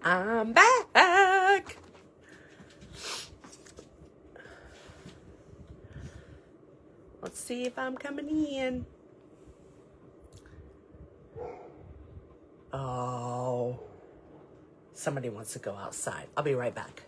I'm back. Let's see if I'm coming in. Oh, somebody wants to go outside. I'll be right back.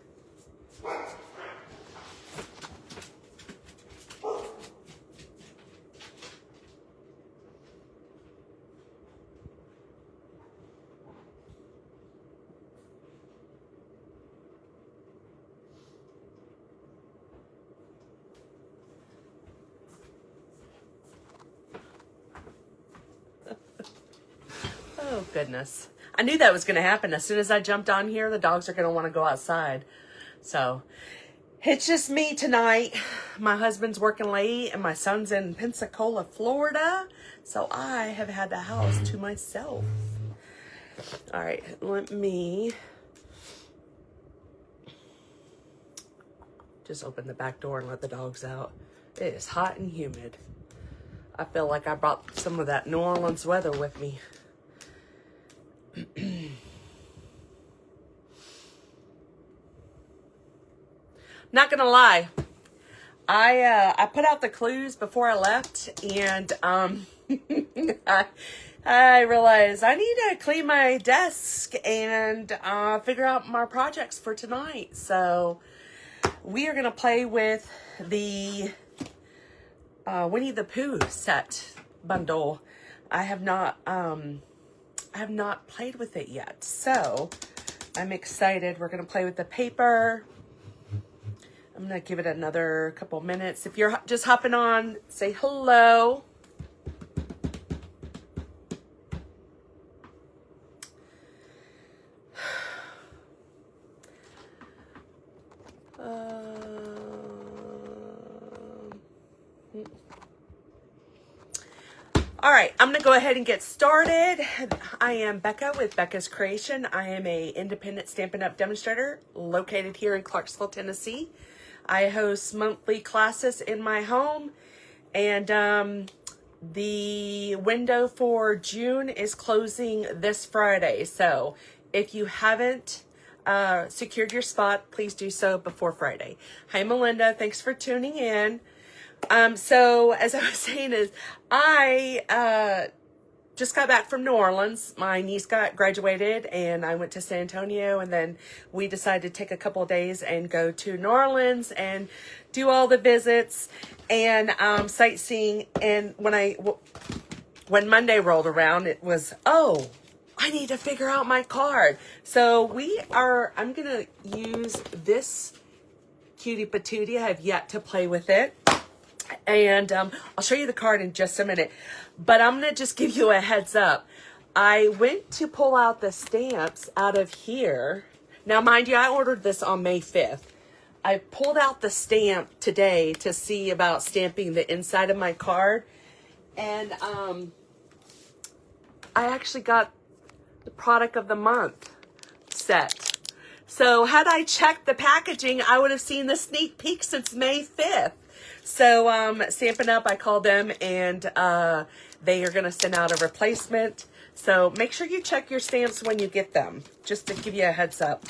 Oh, goodness. I knew that was going to happen. As soon as I jumped on here, the dogs are going to want to go outside. So it's just me tonight. My husband's working late and my son's in Pensacola, Florida. So I have had the house to myself. All right, let me just open the back door and let the dogs out. It is hot and humid. I feel like I brought some of that New Orleans weather with me. Not gonna lie, I put out the clues before I left, and I realized I need to clean my desk and figure out my projects for tonight. So we are gonna play with the Winnie the Pooh set bundle. I have not played with it yet, so I'm excited. We're gonna play with the paper. I'm gonna give it another couple minutes. If you're just hopping on, say hello. All right, I'm gonna go ahead and get started. I am Becca with Becca's Creation. I am a independent Stampin' Up! Demonstrator located here in Clarksville, Tennessee. I host monthly classes in my home, and the window for June is closing this Friday. So if you haven't secured your spot, please do so before Friday. Hi, Melinda. Thanks for tuning in. So as I was saying is I just got back from New Orleans. My niece graduated and I went to San Antonio, and then we decided to take a couple of days and go to New Orleans and do all the visits and sightseeing. And when Monday rolled around, it was, oh, I need to figure out my card. So I'm going to use this cutie patootie. I have yet to play with it. And I'll show you the card in just a minute. But I'm going to just give you a heads up. I went to pull out the stamps out of here. Now, mind you, I ordered this on May 5th. I pulled out the stamp today to see about stamping the inside of my card. And I actually got the product of the month set. So had I checked the packaging, I would have seen the sneak peek since May 5th. So Stampin' Up, I called them, and they are going to send out a replacement. So make sure you check your stamps when you get them, just to give you a heads up.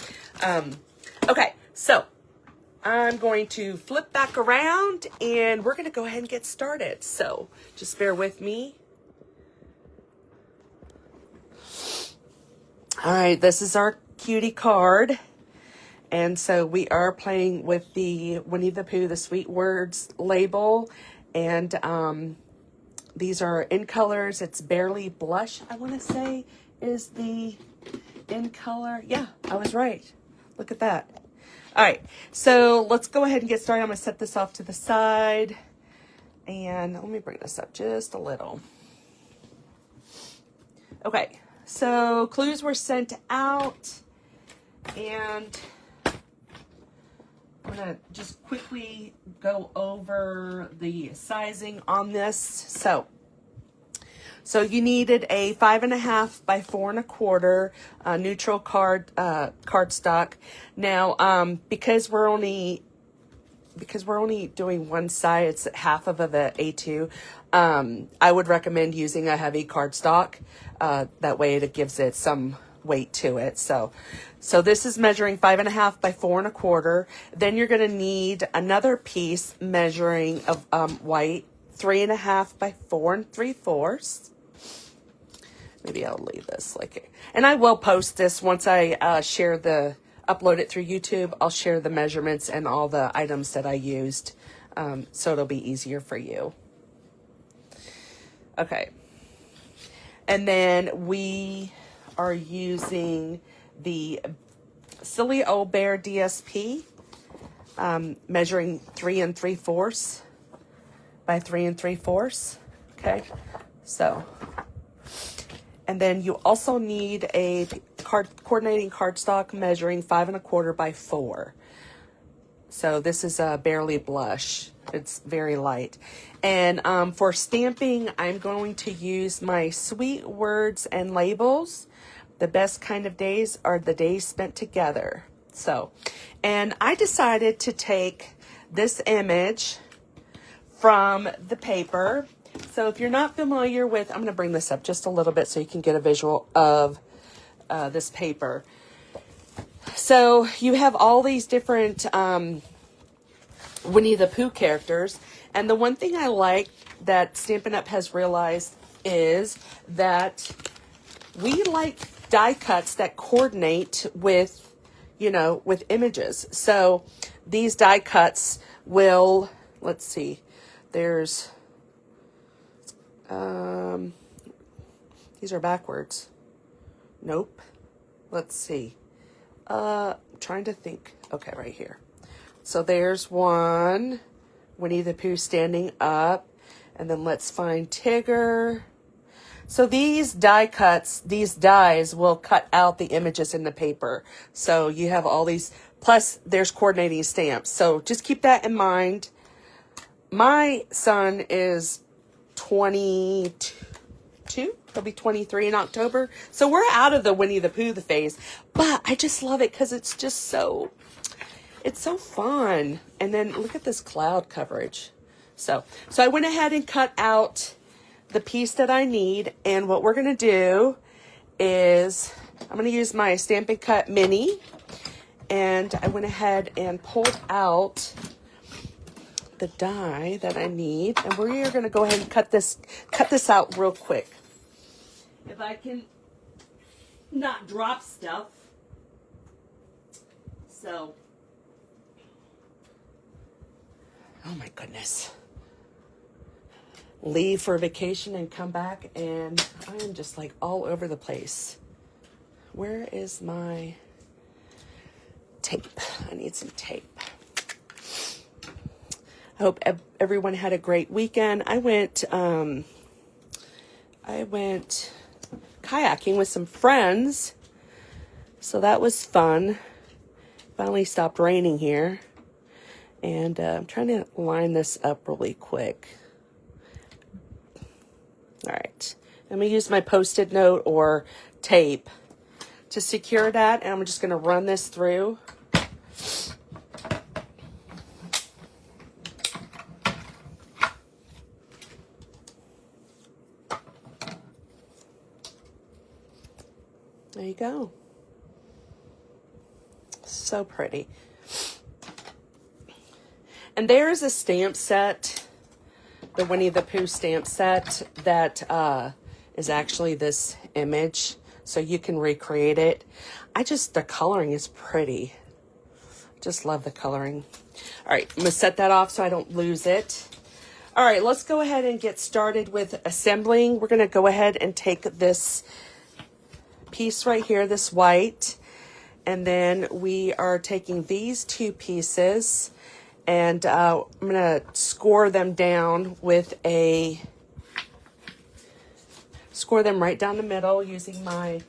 Okay, so I'm going to flip back around, and we're going to go ahead and get started. So just bear with me. All right, this is our cutie card. And so we are playing with the Winnie the Pooh, the Sweet Words label. And these are in colors. It's Barely Blush, I want to say, is the in color. Yeah, I was right. Look at that. All right, so let's go ahead and get started. I'm going to set this off to the side. And let me bring this up just a little. Okay, so clues were sent out. And I'm going to just quickly go over the sizing on this. So you needed a 5.5 by 4 1/4 neutral cardstock. Now, because we're only doing one side, it's half of the A2. I would recommend using a heavy cardstock. That way it gives it some weight to it. So this is measuring 5.5 by 4.25. Then you're going to need another piece measuring of white, 3.5 by 4 3/4. Maybe I'll leave this like, and I will post this once I upload it through YouTube. I'll share the measurements and all the items that I used, so it'll be easier for you. Okay. And then we are using the Silly Old Bear DSP, measuring 3 3/4 by 3 3/4. Okay. So, and then you also need a coordinating cardstock measuring 5.25 by 4. So this is a Barely Blush. It's very light. And for stamping, I'm going to use my Sweet Words and Labels. The best kind of days are the days spent together. So, and I decided to take this image from the paper. So if you're not familiar with, I'm going to bring this up just a little bit so you can get a visual of this paper. So you have all these different Winnie the Pooh characters. And the one thing I like that Stampin' Up! Has realized is that we like die cuts that coordinate with, with images. So these die cuts will, let's see, there's, these are backwards. Nope. Let's see. Trying to think. Okay, right here. So there's one, Winnie the Pooh standing up, and then let's find Tigger. So these die cuts, these dies will cut out the images in the paper. So you have all these, plus there's coordinating stamps. So just keep that in mind. My son is 22. He'll be 23 in October. So we're out of the Winnie the Pooh phase, but I just love it because it's just so, it's so fun. And then look at this cloud coverage. So I went ahead and cut out the piece that I need. And what we're going to do is I'm going to use my Stampin' Cut Mini. And I went ahead and pulled out the die that I need. And we are going to go ahead and cut this out real quick. If I can not drop stuff. So, oh my goodness. Leave for vacation and come back and I am just like all over the place. Where is my tape? I need some tape. I hope everyone had a great weekend. I went kayaking with some friends. So that was fun. Finally stopped raining here. And I'm trying to line this up really quick. All right. I'm going to use my Post-it note or tape to secure that. And I'm just going to run this through. There you go. So pretty. And there's a stamp set, the Winnie the Pooh stamp set that is actually this image. So you can recreate it. The coloring is pretty. Just love the coloring. All right, I'm going to set that off so I don't lose it. All right, let's go ahead and get started with assembling. We're going to go ahead and take this piece right here, this white, and then we are taking these two pieces and I'm going to score them down with score them right down the middle using my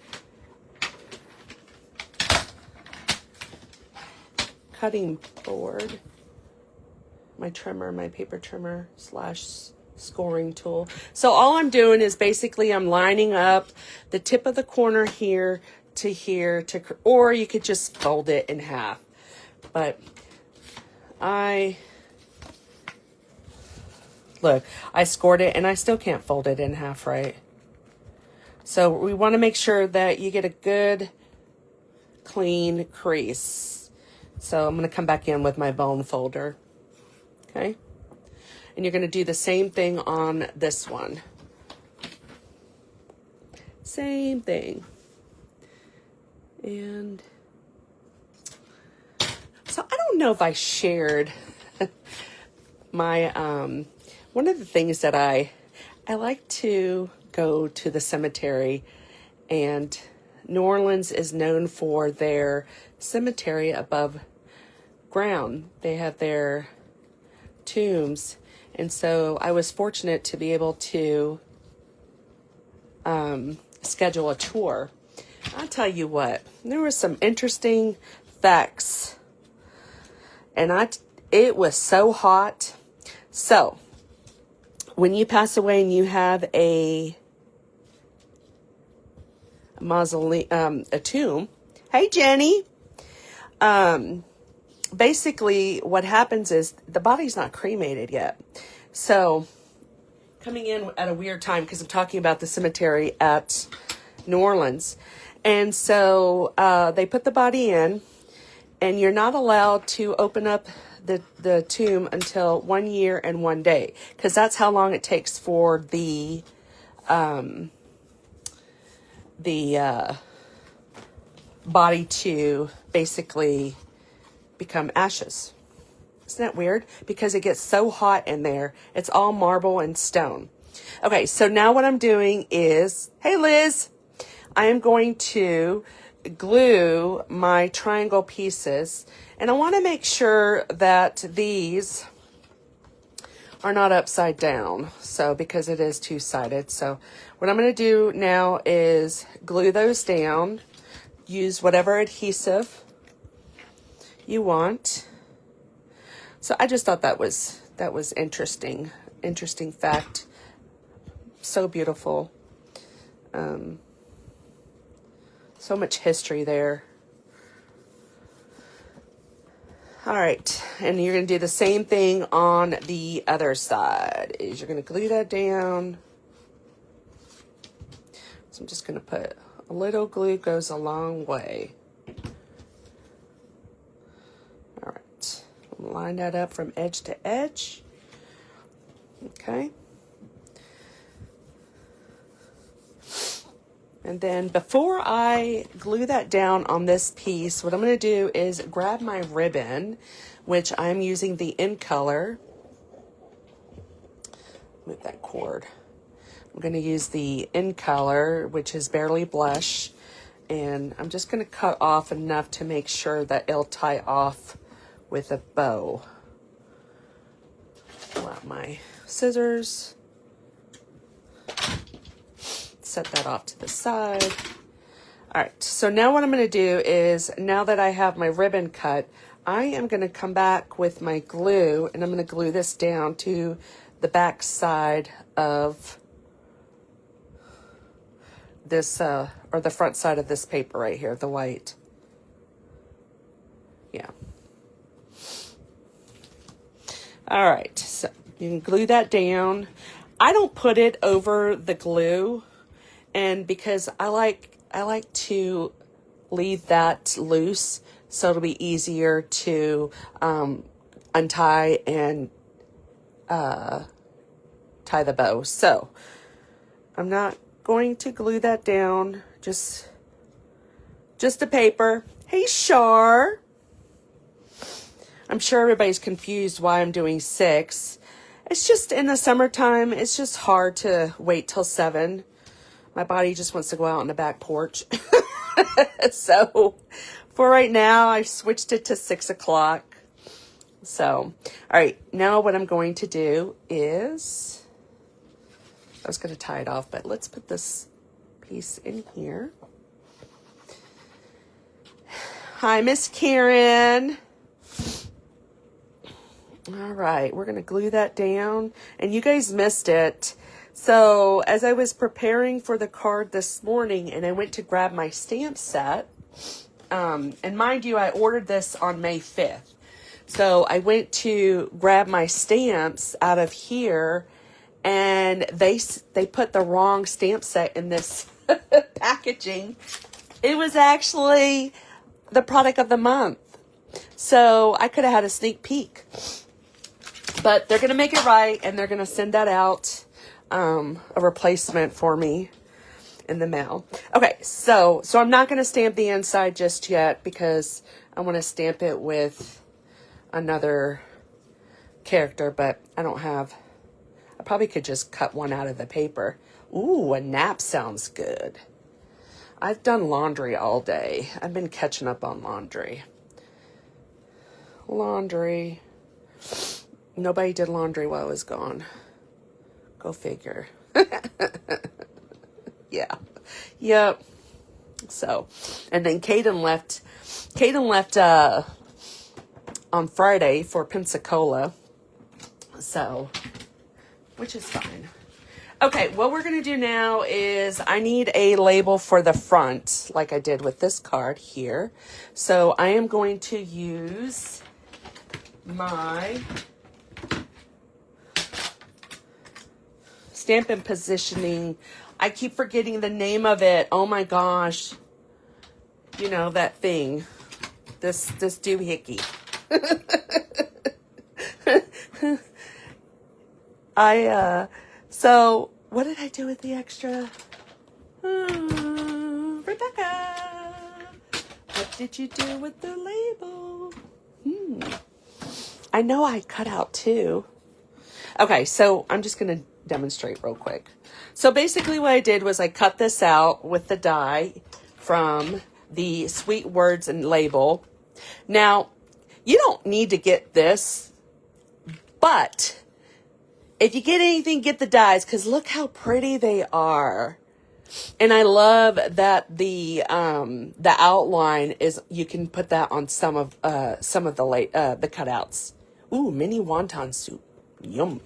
cutting board, my trimmer, my paper trimmer / scoring tool. So all I'm doing is basically I'm lining up the tip of the corner here to here or you could just fold it in half. But I scored it and I still can't fold it in half right. So we want to make sure that you get a good clean crease. So I'm going to come back in with my bone folder. Okay. And you're going to do the same thing on this one. Same thing. And so I don't know if I shared my, one of the things that I like to go to the cemetery, and New Orleans is known for their cemetery above ground. They have their tombs. And so I was fortunate to be able to schedule a tour. I'll tell you what, there were some interesting facts, and it was so hot. So when you pass away and you have a mausoleum, a tomb, hey Jenny, basically what happens is the body's not cremated yet. So coming in at a weird time, because I'm talking about the cemetery at New Orleans. And so they put the body in, and you're not allowed to open up the tomb until 1 year and 1 day, because that's how long it takes for the body to basically become ashes. Isn't that weird? Because it gets so hot in there. It's all marble and stone. Okay, so now what I'm doing is, hey Liz, I am going to glue my triangle pieces, and I want to make sure that these are not upside down, so because it is two-sided. So what I'm going to do now is glue those down. Use whatever adhesive you want. So I just thought that was interesting fact. So beautiful. So much history there. All right, and you're going to do the same thing on the other side. Is you're going to glue that down. So I'm just going to put a little glue, goes a long way. All right, line that up from edge to edge. Okay. And then before I glue that down on this piece, what I'm going to do is grab my ribbon, which I'm using the In Color. Move that cord. I'm going to use the In Color, which is Barely Blush. And I'm just going to cut off enough to make sure that it'll tie off with a bow. Pull out my scissors. Set that off to the side. All right, so now what I'm going to do is, now that I have my ribbon cut, I am going to come back with my glue, and I'm going to glue this down to the back side of this, or the front side of this paper right here, the white. Yeah. All right, so you can glue that down. I don't put it over the glue, and because I like to leave that loose, so it'll be easier to untie and tie the bow. So I'm not going to glue that down, just the paper. Hey Shar, I'm sure everybody's confused why I'm doing 6. It's just in the summertime, it's just hard to wait till 7. My body just wants to go out on the back porch. So for right now, I switched it to 6 o'clock. So, all right, now what I'm going to do is, I was going to tie it off, but let's put this piece in here. Hi, Miss Karen. All right, we're going to glue that down, and you guys missed it. So as I was preparing for the card this morning, and I went to grab my stamp set, and mind you, I ordered this on May 5th. So I went to grab my stamps out of here, and they put the wrong stamp set in this packaging. It was actually the product of the month. So I could have had a sneak peek. But they're going to make it right, and they're going to send that out, a replacement for me in the mail. Okay, so I'm not going to stamp the inside just yet because I want to stamp it with another character, but I don't have, I probably could just cut one out of the paper. Ooh, a nap sounds good. I've done laundry all day. I've been catching up on laundry. Laundry. Nobody did laundry while I was gone. Go figure. Yeah. Yep. So, and then Kaden left on Friday for Pensacola. So, which is fine. Okay, what we're going to do now is I need a label for the front, like I did with this card here. So I am going to use my Stampin' Positioning. I keep forgetting the name of it. Oh my gosh. You know, that thing. This doohickey. So what did I do with the extra? Rebecca, what did you do with the label? I know I cut out two. Okay, so I'm just going to demonstrate real quick. So basically what I did was I cut this out with the die from the Sweet Words and label. Now, you don't need to get this, but if you get anything, get the dies, because look how pretty they are. And I love that the outline is, you can put that on some of the cutouts. Ooh, mini wonton soup. Yum.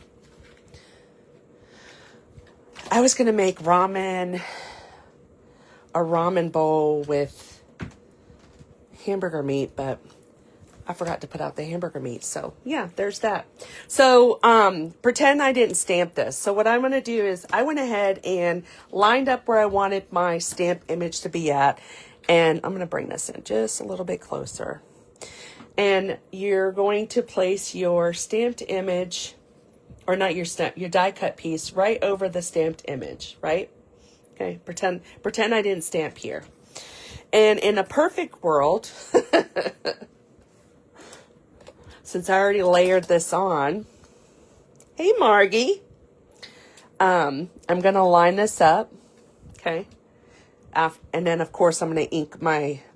I was going to make a ramen bowl with hamburger meat, but I forgot to put out the hamburger meat. So yeah, there's that. So pretend I didn't stamp this. So what I'm going to do is I went ahead and lined up where I wanted my stamp image to be at. And I'm going to bring this in just a little bit closer. And you're going to place your stamped image, or not your die cut piece, right over the stamped image, right? Okay, pretend I didn't stamp here. And in a perfect world, since I already layered this on, hey Margie, I'm going to line this up, okay? And then of course I'm going to ink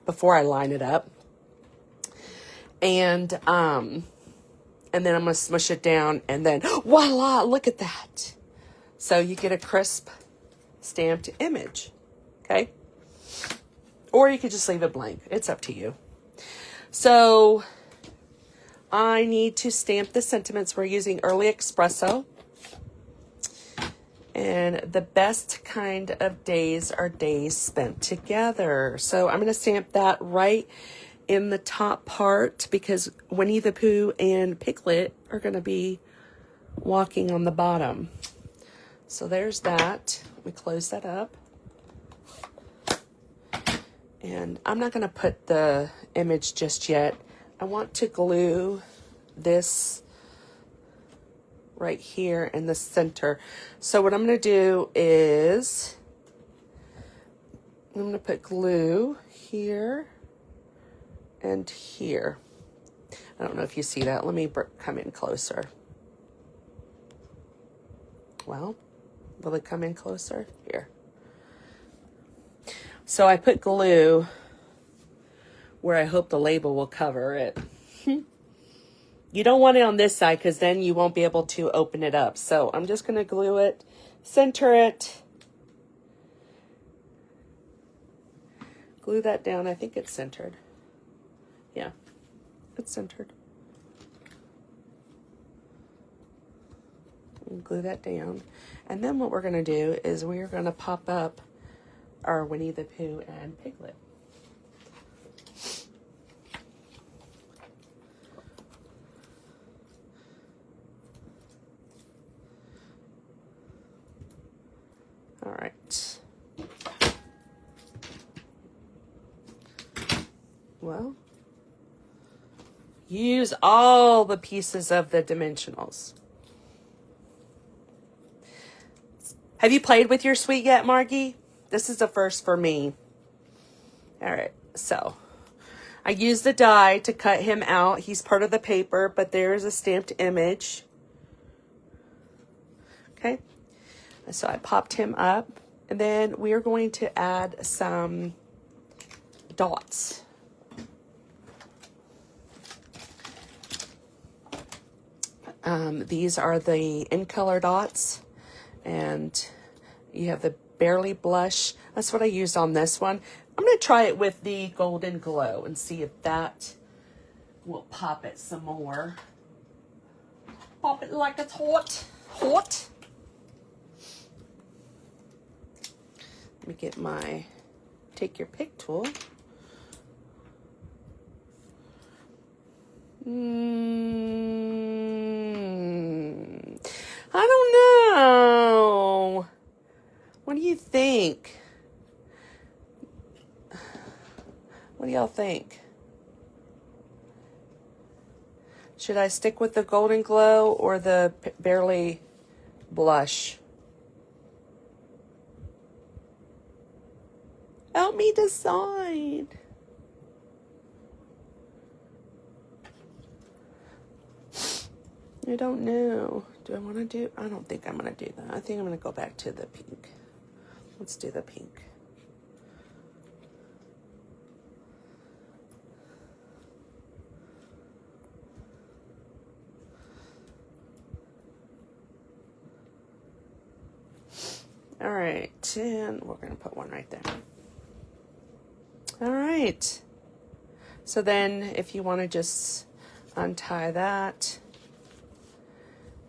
before I line it up. And then I'm going to smush it down, and then voila, look at that. So you get a crisp stamped image, okay? Or you could just leave it blank. It's up to you. So I need to stamp the sentiments. We're using Early Espresso. And the best kind of days are days spent together. So I'm going to stamp that right in the top part, because Winnie the Pooh and Piglet are going to be walking on the bottom. So there's that. We close that up. And I'm not going to put the image just yet. I want to glue this right here in the center. So what I'm going to do is I'm going to put glue here and here. I don't know if you see that. Let me come in closer. Well, will it come in closer? Here. So I put glue where I hope the label will cover it. You don't want it on this side, because then you won't be able to open it up. So I'm just going to glue it, center it, glue that down. I think it's centered. Yeah, it's centered. And glue that down. And then what we're going to do is we're going to pop up our Winnie the Pooh and Piglet. All right. Well, use all the pieces of the dimensionals. Have you played with your suite yet, Margie? This is a first for me. All right, so I used the die to cut him out. He's part of the paper, but there is a stamped image. Okay, so I popped him up, and then we are going to add some dots. These are the in color dots, and you have the Barely Blush. That's what I used on this one. I'm going to try it with the Golden Glow and see if that will pop it some more. Pop it like it's hot. Hot. Let me get my take your pick tool. I don't know. What do you think? What do y'all think? Should I stick with the Golden Glow or the Barely Blush? Help me decide. I don't know. Do I want to do? I don't think I'm going to do that. I think I'm going to go back to the pink. Let's do the pink. All right, and we're going to put one right there. All right. So then if you want to just untie that,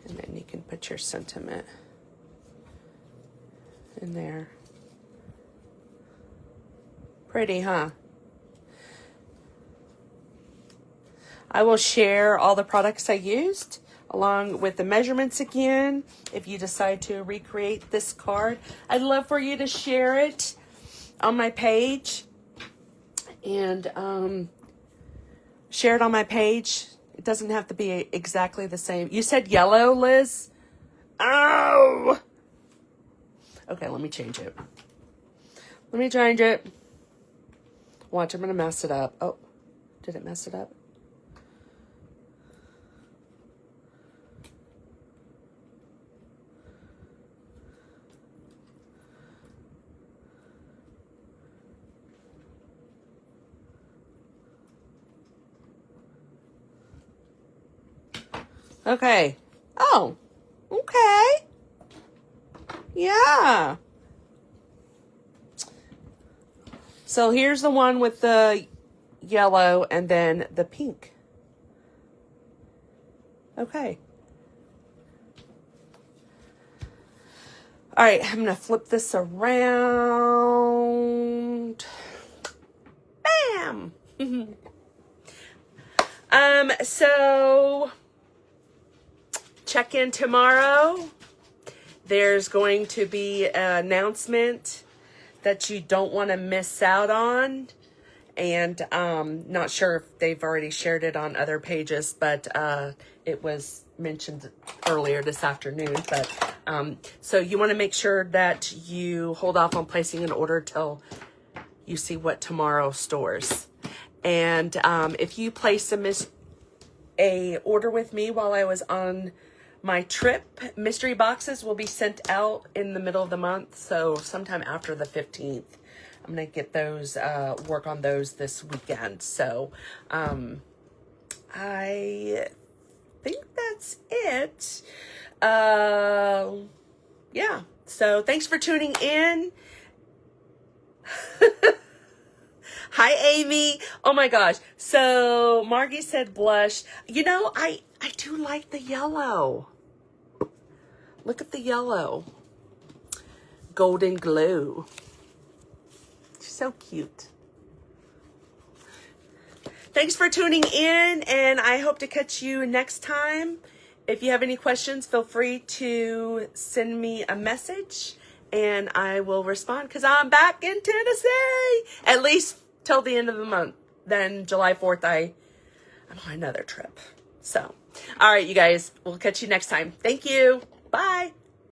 and then you can put your sentiment in there. Pretty, huh? I will share all the products I used along with the measurements again if you decide to recreate this card. I'd love for you to share it on my page and share it on my page. It doesn't have to be exactly the same. You said yellow, Liz? Oh! Okay, let me change it. Let me change it. Watch, I'm going to mess it up. Oh, did it mess it up? Okay. Oh, okay. Yeah. So here's the one with the yellow and then the pink. Okay. All right, I'm going to flip this around. Bam! So check in tomorrow. There's going to be an announcement that you don't want to miss out on. And not sure if they've already shared it on other pages, but it was mentioned earlier this afternoon. But so you want to make sure that you hold off on placing an order till you see what tomorrow stores. And if you place a order with me while I was on my trip, mystery boxes will be sent out in the middle of the month, so sometime after the 15th. I'm going to get those, work on those this weekend. So I think that's it. Yeah, so thanks for tuning in. Hi, Amy. Oh my gosh. So Margie said blush. You know, I do like the yellow. Look at the yellow. Golden Glow. She's so cute. Thanks for tuning in, and I hope to catch you next time. If you have any questions, feel free to send me a message, and I will respond because I'm back in Tennessee, at least till the end of the month. then July 4th, I'm on another trip. So, all right, you guys, we'll catch you next time. Thank you. Bye.